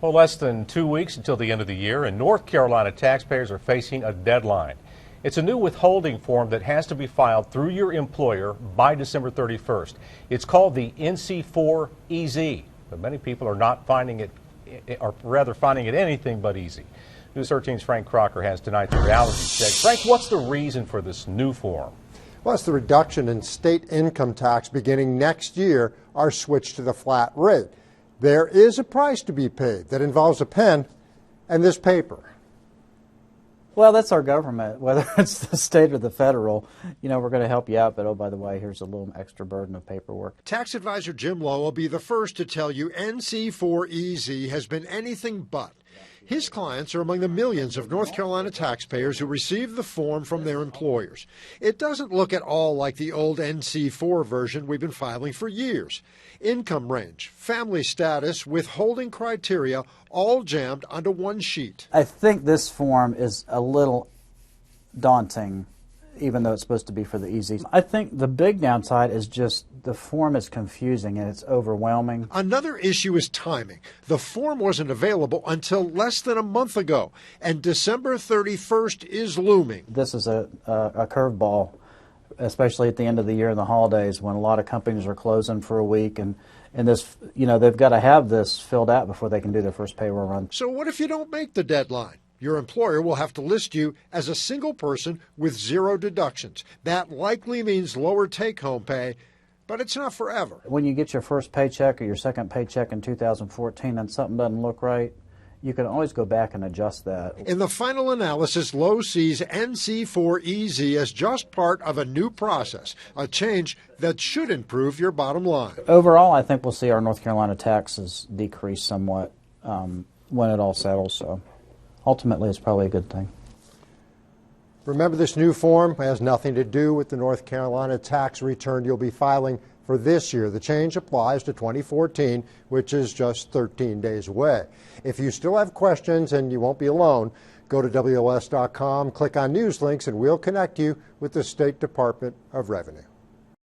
Well, less than 2 weeks until the end of the year, and North Carolina taxpayers are facing a deadline. It's a new withholding form that has to be filed through your employer by December 31st. It's called the NC4EZ, but many people are not finding it, or rather finding it anything but easy. News 13's Frank Crocker has tonight the reality check. Frank, what's the reason for this new form? Well, it's the reduction in state income tax beginning next year, our switch to the flat rate. There is a price to be paid that involves a pen and this paper. Well, that's our government, whether it's the state or the federal. You know, we're going to help you out, but oh, by the way, here's a little extra burden of paperwork. Tax advisor Jim Lowe will be the first to tell you NC4EZ has been anything but. His clients are among the millions of North Carolina taxpayers who receive the form from their employers. It doesn't look at all like the old NC4 version we've been filing for years. Income range, family status, withholding criteria, all jammed onto one sheet. I think this form is a little daunting, even though it's supposed to be for the easy. I think the big downside is just the form is confusing and it's overwhelming. Another issue is timing. The form wasn't available until less than a month ago, and December 31st is looming. This is a curveball, especially at the end of the year and the holidays when a lot of companies are closing for a week, and this, you know, they've got to have this filled out before they can do their first payroll run. So what if you don't make the deadline? Your employer will have to list you as a single person with zero deductions. That likely means lower take-home pay, but it's not forever. When you get your first paycheck or your second paycheck in 2014 and something doesn't look right, you can always go back and adjust that. In the final analysis, Lowe sees NC4EZ as just part of a new process, a change that should improve your bottom line. Overall, I think we'll see our North Carolina taxes decrease somewhat when it all settles, so ultimately it's probably a good thing. Remember, this new form has nothing to do with the North Carolina tax return you'll be filing for this year. The change applies to 2014, which is just 13 days away. If you still have questions, and you won't be alone, go to WLOS.com, click on news links, and we'll connect you with the State Department of Revenue.